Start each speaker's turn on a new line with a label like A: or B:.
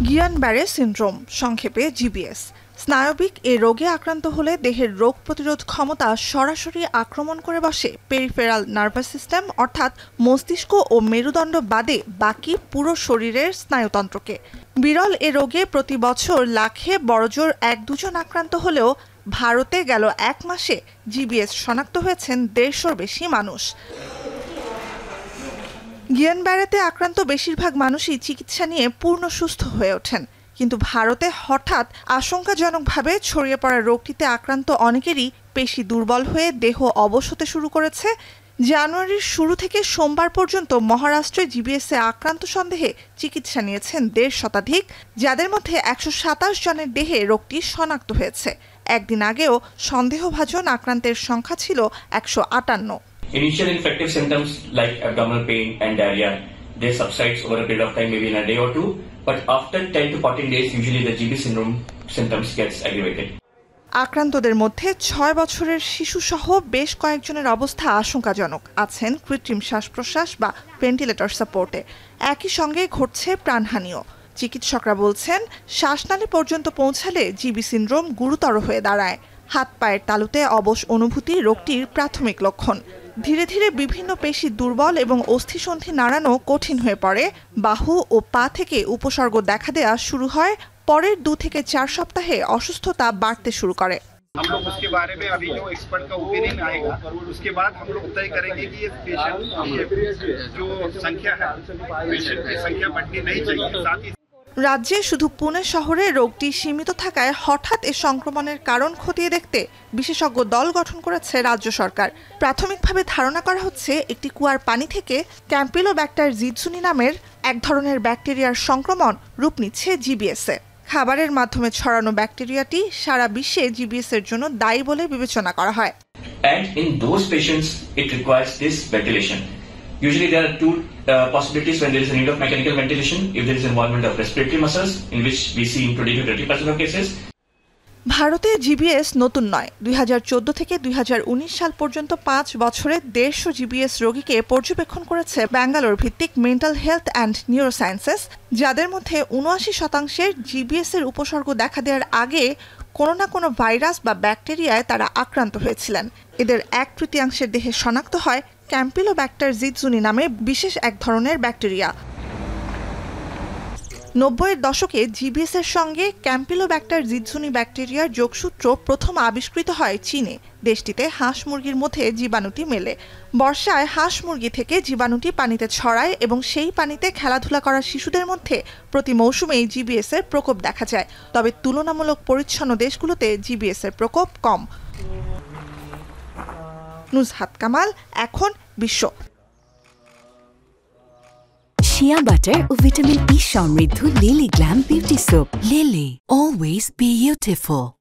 A: গিয়ান-ব্যারে syndrome, সংক্ষেপে GBS, স্নায়বিক এ রোগে আক্রান্ত হলে দেহের রোগ প্রতিরোধ ক্ষমতা সরাসরি আক্রমণ করে বসে পেরিফেরাল নার্ভাস সিস্টেম অর্থাৎ মস্তিষ্ক ও মেরুদণ্ড বাদে বাকি পুরো শরীরের স্নায়ুতন্ত্রকে। বিরল এ রোগে প্রতি বছর লাখে বড়জোর ১-২ জন আক্রান্ত হলেও ভারতে গেল ১ মাসে জিবিএস শনাক্ত হয়েছেন ১৫০র বেশি মানুষ। গিয়ান-ব্যারেতে আক্রান্ত বেশিরভাগ মানুষই চিকিৎসা নিয়ে পূর্ণ সুস্থ হয়ে ওঠেন, কিন্তু ভারতে হঠাৎ আশঙ্কাজনকভাবে ছড়িয়ে পড়া রোগটিতে আক্রান্ত অনেকেরই পেশি দুর্বল হয়ে দেহ অবশ হতে শুরু করেছে। জানুয়ারির শুরু থেকে সোমবার পর্যন্ত মহারাষ্ট্রে জিবিএসে আক্রান্ত সন্দেহে চিকিৎসা নিয়েছেন ১৫০ শতাধিক, যাদের মধ্যে ১২৭ জনের দেহে রোগটি শনাক্ত হয়েছে। একদিন আগেও সন্দেহভাজন আক্রান্তের সংখ্যা ছিল ১৫৮।
B: Initial infective symptoms like abdominal pain and diarrhea, they subsides over a period of time, maybe in a day or two. But after 10 to 14 days, usually the GB syndrome symptoms gets aggravated.
A: আক্রান্তদের মধ্যে ৬ বছরের শিশুসহ বেশ কয়েকজনের অবস্থা আশঙ্কাজনক, আছেন কৃত্রিম শ্বাস-প্রশ্বাস বা ভেন্টিলেটর সাপোর্টে। একই সঙ্গে ঘটছে প্রাণহানিও। চিকিৎসকরা বলছেন, শ্বাসনালী পর্যন্ত পৌঁছালে জিবি সিনড্রোম গুরুতর হয়ে দাঁড়ায়। হাত পায়ের তালুতে অবশ অনুভূতি রোগটির প্রাথমিক লক্ষণ। ধীরে ধীরে বিভিন্ন পেশি দুর্বল এবং অস্থিসন্ধি নাড়ানো কঠিন হয়ে পড়ে। বাহু ও পা থেকে উপসর্গ দেখা দেয়া শুরু হয়। পরের 2 থেকে 4 সপ্তাহে অসুস্থতা বাড়তে শুরু করে।
C: हम लोग उसके बारे में अभी जो एक्सपर्ट का ओपिनियन आएगा उसके बाद हम लोग तय करेंगे कि ये पेशेंट जो संख्या है पेशेंट की संख्या बढ़नी नहीं चाहिए। साथ ही
A: রাজ্যে শুধু পুনে শহরে রোগটি সীমিত থাকায় হঠাৎ এ সংক্রমণের কারণ খতিয়ে দেখতে বিশেষজ্ঞ দল গঠন করেছে রাজ্য সরকার। প্রাথমিকভাবে ধারণা করা হচ্ছে একটি কুয়ার পানি থেকে ক্যাম্পিলোব্যাক্টার জিৎসুনি নামের এক ধরনের ব্যাকটেরিয়ার সংক্রমণ রূপ নিচ্ছে জিবিএসে। খাবারের মাধ্যমে ছড়ানো ব্যাকটেরিয়াটি সারা বিশ্বে জিবিএস এর জন্য দায়ী বলে বিবেচনা করা হয়।
B: And in those patients, it requires this ventilation. Usually there are two possibilities when there is a need of mechanical ventilation, if there is involvement of respiratory muscles, in which we see in 20 to 30% of cases.
A: ভারতে GBS নতুন নয়। ২০১৪ থেকে ২০১৯ সাল পর্যন্ত 5 বছরে ১৫০ GBS রোগীকে পর্যবেক্ষণ করেছে ব্যাঙ্গালোর ভিত্তিক মেন্টাল হেলথ অ্যান্ড নিউরোসায়েন্সেস, যাদের মধ্যে ৭৯% জিবিএস এর উপসর্গ দেখা দেওয়ার আগে কোনো না কোনো ভাইরাস বা ব্যাকটেরিয়ায় তারা আক্রান্ত হয়েছিলেন। এদের ১/৩ দেহে শনাক্ত হয় ক্যাম্পিলোব্যাক্টার জিৎসুনি নামে বিশেষ এক ধরনের ব্যাকটেরিয়া। ৯০-এর দশকে জিবিএস এর সঙ্গে ক্যাম্পিলোব্যাক্টার জিৎসুনি ব্যাকটেরিয়ার যোগসূত্র প্রথম আবিষ্কৃত হয় চীনে। দেশটিতে হাঁস মুরগির মধ্যে জীবাণুটি মেলে। বর্ষায় হাঁস মুরগি থেকে জীবাণুটি পানিতে ছড়ায় এবং সেই পানিতে খেলাধুলা করা শিশুদের মধ্যে প্রতি মৌসুমেই জিবিএস এর প্রকোপ দেখা যায়। তবে তুলনামূলক পরিচ্ছন্ন দেশগুলোতে জিবিএস এর প্রকোপ কম। নুজহাত কামাল, এখন বিশ্ব।
D: শিয়া বাটার ও ভিটামিন ই সমৃদ্ধ lily glam beauty soap. Lily, always beautiful.